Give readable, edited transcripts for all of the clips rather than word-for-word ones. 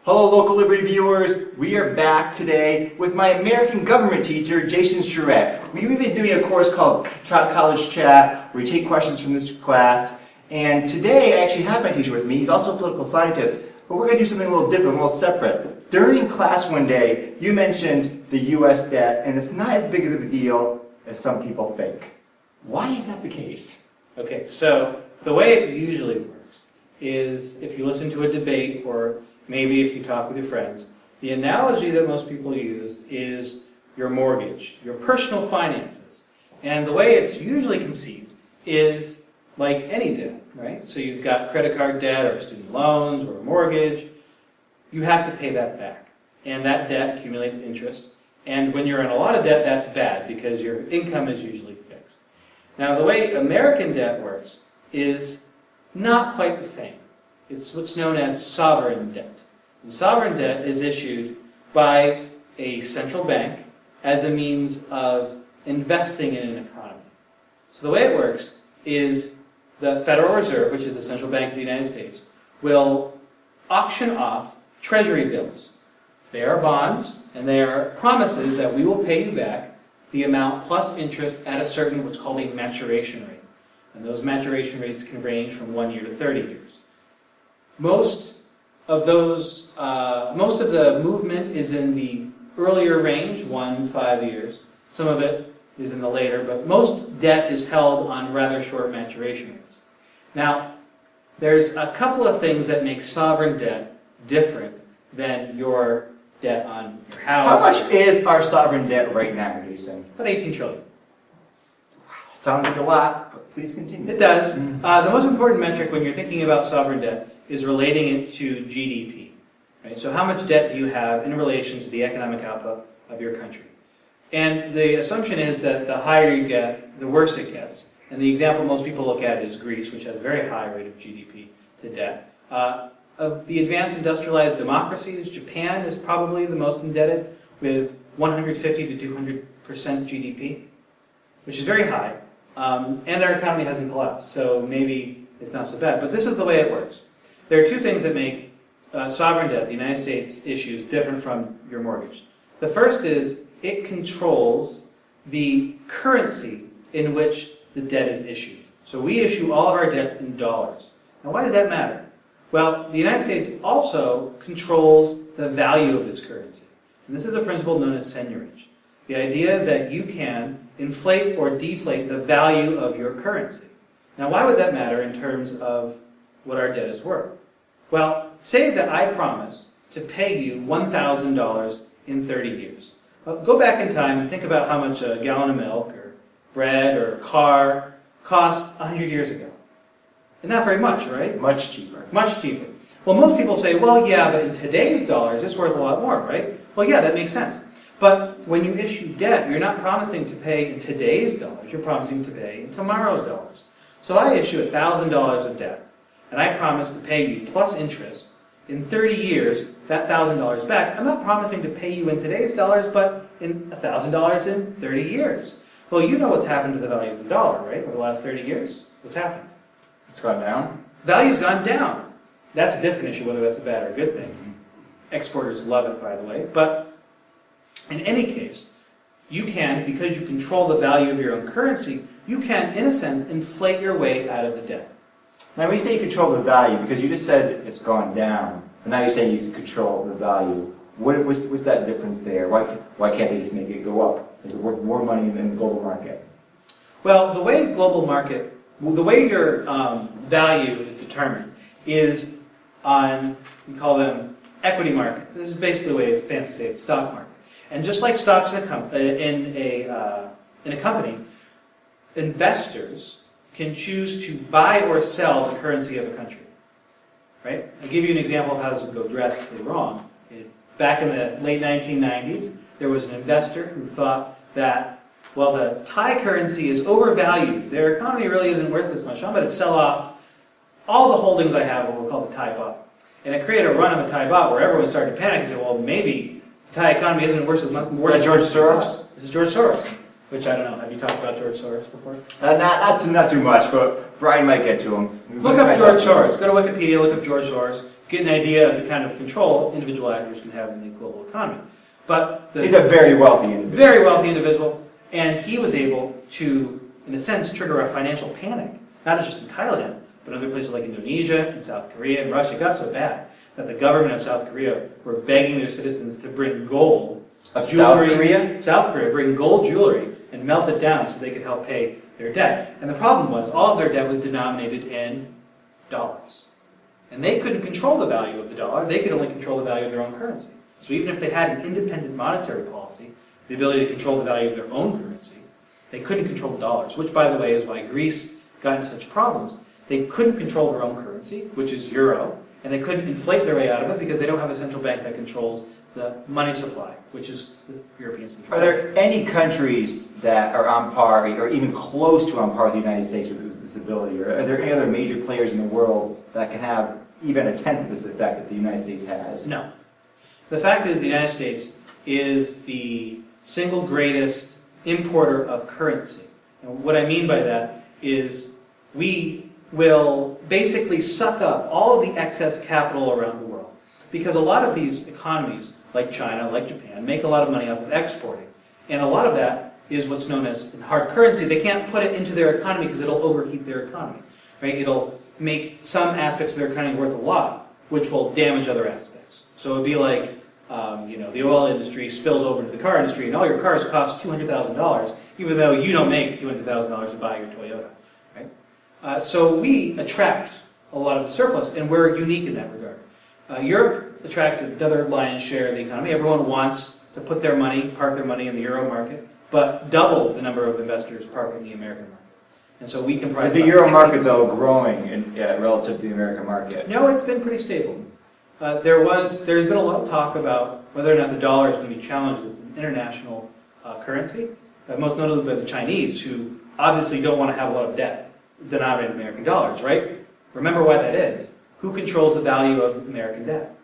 Hello local Liberty viewers, we are back today with my American government teacher, Jason Charrette. We've been doing a course called College Chat, where we take questions from this class. And today I actually have my teacher with me. He's also a political scientist, but we're going to do something a little different, a little separate. During class one day, you mentioned the U.S. debt, and it's not as big of a deal as some people think. Why is that the case? Okay, so the way it usually works is if you listen to a debate or maybe if you talk with your friends, the analogy that most people use is your mortgage, your personal finances. And the way it's usually conceived is like any debt, right? So you've got credit card debt or student loans or a mortgage. You have to pay that back. And that debt accumulates interest. And when you're in a lot of debt, that's bad because your income is usually fixed. Now, the way American debt works is not quite the same. It's what's known as sovereign debt. And sovereign debt is issued by a central bank as a means of investing in an economy. So the way it works is the Federal Reserve, which is the central bank of the United States, will auction off treasury bills. They are bonds, and they are promises that we will pay you back the amount plus interest at a certain what's called a maturation rate. And those maturation rates can range from 1 year to 30 years. Most of the movement is in the earlier range, 1 to 5 years. Some of it is in the later, but most debt is held on rather short maturation rates. Now, there's a couple of things that make sovereign debt different than your debt on your house. How much is our sovereign debt right now, Jason? About 18 trillion. It sounds like a lot, but please continue. It does. The most important metric when you're thinking about sovereign debt is relating it to GDP. Right? So how much debt do you have in relation to the economic output of your country? And the assumption is that the higher you get, the worse it gets. And the example most people look at is Greece, which has a very high rate of GDP to debt. Of the advanced industrialized democracies, Japan is probably the most indebted with 150 to 200% GDP, which is very high. And their economy hasn't collapsed, so maybe it's not so bad. But this is the way it works. There are two things that make sovereign debt, the United States issues, different from your mortgage. The first is it controls the currency in which the debt is issued. So we issue all of our debts in dollars. Now why does that matter? Well, the United States also controls the value of its currency. And this is a principle known as seigniorage. The idea that you can inflate or deflate the value of your currency. Now why would that matter in terms of what our debt is worth? Well, say that I promise to pay you $1,000 in 30 years. Well, go back in time and think about how much a gallon of milk or bread or a car cost 100 years ago. And not very much, right? Much cheaper. Much cheaper. Well, most people say, well, yeah, but in today's dollars, it's worth a lot more, right? Well, yeah, that makes sense. But when you issue debt, you're not promising to pay in today's dollars. You're promising to pay in tomorrow's dollars. So I issue $1,000 of debt, and I promise to pay you plus interest in 30 years, that $1,000 back. I'm not promising to pay you in today's dollars, but in $1,000 in 30 years. Well, you know what's happened to the value of the dollar, right? Over the last 30 years, what's happened? It's gone down? Value's gone down. That's a different issue, whether that's a bad or a good thing. Exporters love it, by the way. But in any case, you can, because you control the value of your own currency, you can, in a sense, inflate your way out of the debt. Now when you say you control the value, because you just said it's gone down, and now you're saying you can control the value, what's that difference there? Why can't they just make it go up? Is it worth more money than the global market? Well, the way the way your value is determined is on, we call them equity markets. This is basically the way it's fancy to say it, stock market. And just like stocks in a company, investors can choose to buy or sell the currency of a country. Right? I'll give you an example of how this would go drastically wrong. Back in the late 1990s, there was an investor who thought that, well, the Thai currency is overvalued. Their economy really isn't worth this much. I'm going to sell off all the holdings I have, what we'll call the Thai baht. And it created a run on the Thai baht where everyone started to panic and say, well, maybe the Thai economy isn't worth as much. Is that George Soros? This is George Soros, which I don't know. Have you talked about George Soros before? Not too much, but Brian might get to him. Look up George Soros. Go to Wikipedia, look up George Soros. get an idea of the kind of control individual actors can have in the global economy. But He's a very wealthy individual. Very wealthy individual, and he was able to, in a sense, trigger a financial panic, not just in Thailand, but other places like Indonesia and South Korea and Russia. It got so bad that the government of South Korea were begging their citizens to bring gold jewelry. South Korea, bring gold jewelry and melt it down so they could help pay their debt. And the problem was, all of their debt was denominated in dollars. And they couldn't control the value of the dollar, they could only control the value of their own currency. So even if they had an independent monetary policy, the ability to control the value of their own currency, they couldn't control the dollars, which, by the way, is why Greece got into such problems. They couldn't control their own currency, which is euro, and they couldn't inflate their way out of it because they don't have a central bank that controls the money supply, which is the European Central Bank. Are there any countries that are on par, or even close to on par with the United States with this ability? Or are there any other major players in the world that can have even a tenth of this effect that the United States has? No. The fact is, the United States is the single greatest importer of currency. And what I mean by that is we will basically suck up all of the excess capital around the world. Because a lot of these economies, like China, like Japan, make a lot of money off of exporting. And a lot of that is what's known as hard currency. They can't put it into their economy because it'll overheat their economy. Right? It'll make some aspects of their economy worth a lot, which will damage other aspects. So it'd be like, the oil industry spills over into the car industry, and all your cars cost $200,000, even though you don't make $200,000 to buy your Toyota. Right? So we attract a lot of the surplus, and we're unique in that regard. Europe attracts another lion's share of the economy. Everyone wants to put their money, park their money in the euro market, but double the number of investors park in the American market. And so we comprise. Is the euro market, though, growing relative to the American market? No, it's been pretty stable. There's been a lot of talk about whether or not the dollar is going to be challenged as an international currency, most notably by the Chinese, who obviously don't want to have a lot of debt denominated in American dollars, right? Remember why that is. Who controls the value of American debt?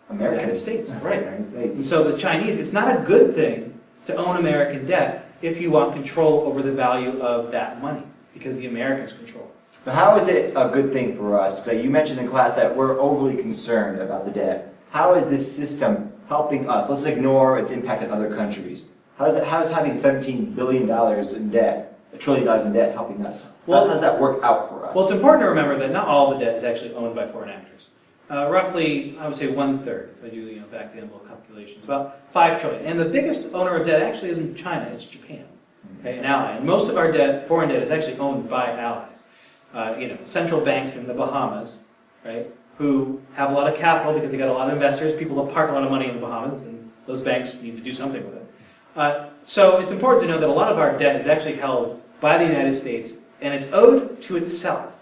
The United States, right? United States. And so the Chinese, it's not a good thing to own American debt if you want control over the value of that money, because the Americans control it. But how is it a good thing for us? So you mentioned in class that we're overly concerned about the debt. How is this system helping us? Let's ignore its impact on other countries. How is having $17 billion in debt, $1 trillion in debt, helping us? How does that work out for us? Well, it's important to remember that not all the debt is actually owned by foreign actors. Roughly, I would say 1/3, if I do back the envelope calculations, about $5 trillion. And the biggest owner of debt actually isn't China, it's Japan, okay, an ally. And most of our debt, foreign debt, is actually owned by allies. Central banks in the Bahamas, right, who have a lot of capital because they got a lot of investors, people that park a lot of money in the Bahamas, and those banks need to do something with it. So it's important to know that a lot of our debt is actually held by the United States, and it's owed to itself.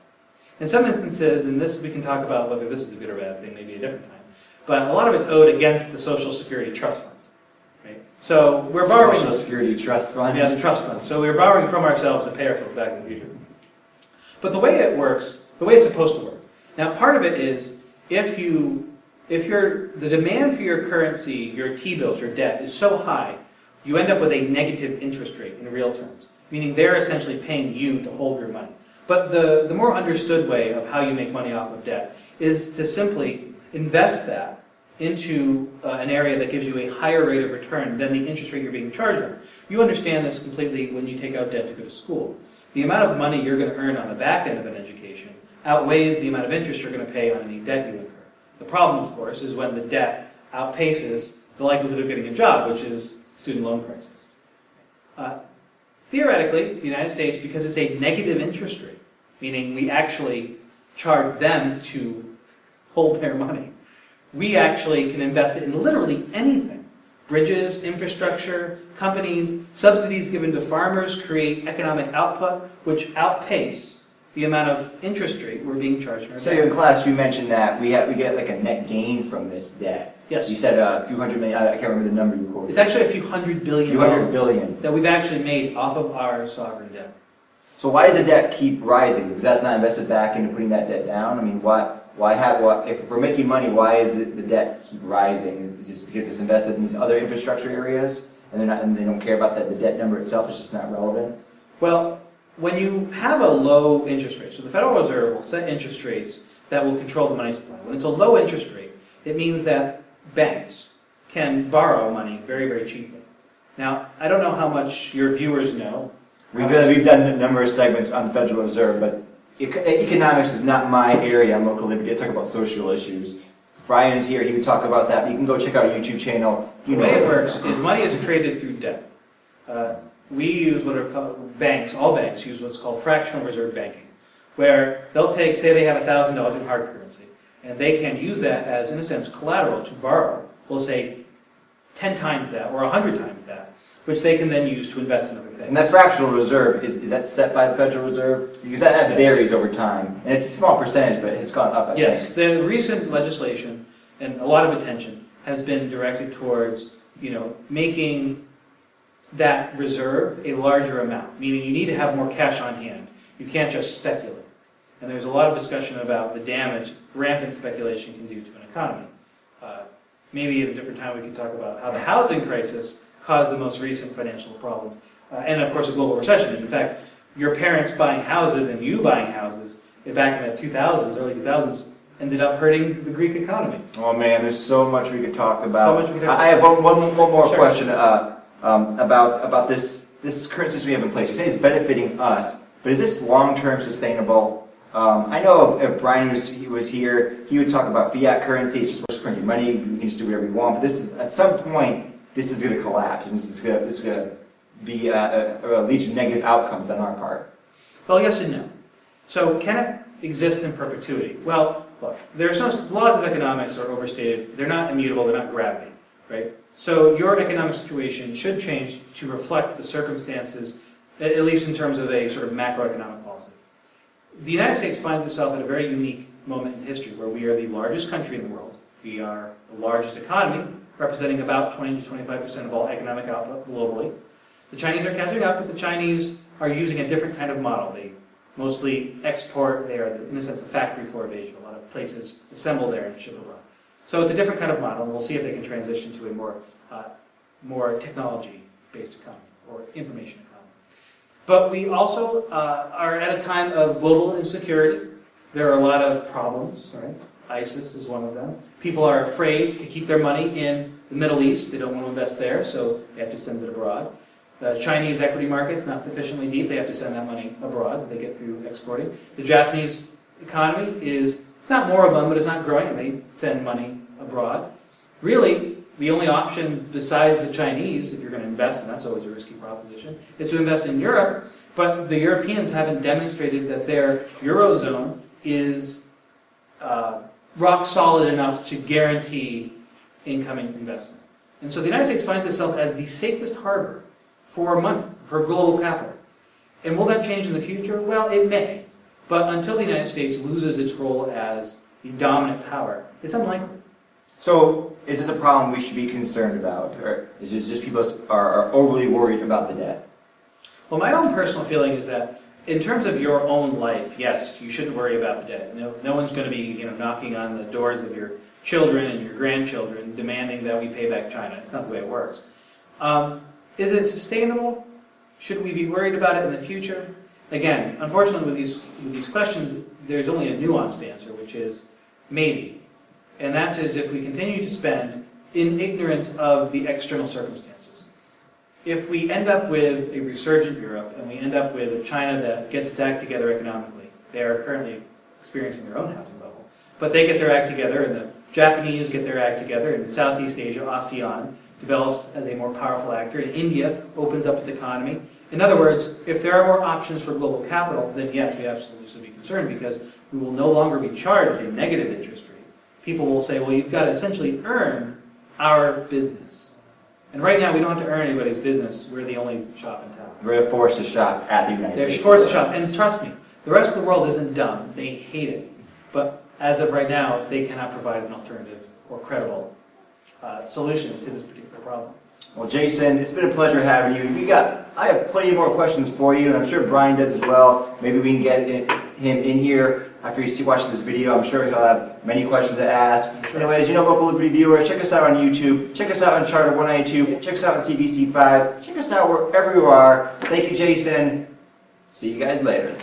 In some instances, and this we can talk about whether this is a good or bad thing, maybe a different time, but a lot of it's owed against the Social Security Trust Fund. Right? So we're borrowing... Social Security Trust Fund? Yeah, the trust fund. So we're borrowing from ourselves to pay ourselves back in the future. But the way it works, the way it's supposed to work. Now, part of it is if the demand for your currency, your T-bills, your debt is so high, you end up with a negative interest rate in real terms, meaning they're essentially paying you to hold your money. But the more understood way of how you make money off of debt is to simply invest that into an area that gives you a higher rate of return than the interest rate you're being charged on. You understand this completely when you take out debt to go to school. The amount of money you're going to earn on the back end of an education outweighs the amount of interest you're going to pay on any debt you incur. The problem, of course, is when the debt outpaces the likelihood of getting a job, which is student loan crisis. Theoretically, the United States, because it's a negative interest rate, meaning we actually charge them to hold their money, we actually can invest it in literally anything. Bridges, infrastructure, companies, subsidies given to farmers create economic output which outpace the amount of interest rate we're being charged for. So in class you mentioned that we get like a net gain from this debt. Yes. You said a few hundred million, I can't remember the number you quoted. It's actually a few $100 billion. $few hundred billion. That we've actually made off of our sovereign debt. So why does the debt keep rising? Because that's not invested back into putting that debt down? I mean, if we're making money, why is the debt keep rising? Is it just because it's invested in these other infrastructure areas and they don't care about that? The debt number itself is just not relevant? Well, when you have a low interest rate, so the Federal Reserve will set interest rates that will control the money supply. When it's a low interest rate, it means that banks can borrow money very, very cheaply. Now, I don't know how much your viewers know. We've done a number of segments on the Federal Reserve, but economics is not my area on local liberty. I talk about social issues. If Brian is here, he would talk about that. You can go check out our YouTube channel. The way it works is money is traded through debt. We use what are called banks, all banks use what's called fractional reserve banking, where they'll take, say they have $1,000 in hard currency, and they can use that as, in a sense, collateral to borrow, we'll say 10 times that or 100 times that, which they can then use to invest in other things. And that fractional reserve, is that set by the Federal Reserve? Because that varies over time. And it's a small percentage, but it's gone up, I think. Yes, the recent legislation and a lot of attention has been directed towards, making that reserve a larger amount, meaning you need to have more cash on hand. You can't just speculate. And there's a lot of discussion about the damage rampant speculation can do to an economy. Maybe at a different time we could talk about how the housing crisis caused the most recent financial problems. And of course a global recession. In fact, your parents buying houses and you buying houses back in the 2000s, early 2000s, ended up hurting the Greek economy. Oh man, there's so much we could talk about. So much we could talk about. I have one more Sure. question about this current system we have in place. You say it's benefiting us, but is this long-term sustainable? I know if Brian was here, he would talk about fiat currency. It's just we're printing money. We can just do whatever we want. But this is at some point this is going to collapse, and this is going to be lead to negative outcomes on our part. Well, yes and no. So can it exist in perpetuity? Well, look, there's no laws of economics are overstated. They're not immutable. They're not gravity, right? So your economic situation should change to reflect the circumstances, at least in terms of a sort of macroeconomic policy. The United States finds itself at a very unique moment in history where we are the largest country in the world. We are the largest economy, representing about 20 to 25% of all economic output globally. The Chinese are catching up, but the Chinese are using a different kind of model. They mostly export. They are, in a sense, the factory floor of Asia. A lot of places assemble there and ship abroad. So it's a different kind of model, and we'll see if they can transition to a more technology-based economy or information economy. But we also are at a time of global insecurity. There are a lot of problems, right? ISIS is one of them. People are afraid to keep their money in the Middle East. They don't want to invest there, so they have to send it abroad. The Chinese equity market's not sufficiently deep. They have to send that money abroad. They get through exporting. The Japanese economy it's not moribund, but it's not growing, and they send money abroad. Really, the only option besides the Chinese, if you're going to invest, and that's always a risky proposition, is to invest in Europe. But the Europeans haven't demonstrated that their Eurozone is rock solid enough to guarantee incoming investment. And so the United States finds itself as the safest harbor for money, for global capital. And will that change in the future? Well, it may. But until the United States loses its role as the dominant power, it's unlikely. So is this a problem we should be concerned about? Or is it just people are overly worried about the debt? Well, my own personal feeling is that in terms of your own life, yes, you shouldn't worry about the debt. No one's going to be knocking on the doors of your children and your grandchildren demanding that we pay back China. It's not the way it works. Is it sustainable? Should we be worried about it in the future? Again, unfortunately with these questions, there's only a nuanced answer, which is maybe. And that's as if we continue to spend in ignorance of the external circumstances. If we end up with a resurgent Europe and we end up with a China that gets its act together economically, they are currently experiencing their own housing bubble, but they get their act together and the Japanese get their act together and Southeast Asia, ASEAN, develops as a more powerful actor and India opens up its economy. In other words, if there are more options for global capital, then yes, we absolutely should be concerned because we will no longer be charged a negative interest rate. People will say, well, you've got to essentially earn our business. And right now, we don't have to earn anybody's business. We're the only shop in town. We're forced to shop at the United States. They're forced to shop. And trust me, the rest of the world isn't dumb. They hate it. But as of right now, they cannot provide an alternative or credible solution to this particular problem. Well, Jason, it's been a pleasure having you. I have plenty more questions for you, and I'm sure Brian does as well. Maybe we can get him in here after you watch this video. I'm sure he'll have many questions to ask. Anyways, local Liberty viewers, check us out on YouTube. Check us out on Charter 192. Check us out on CVC 5. Check us out wherever you are. Thank you, Jason. See you guys later.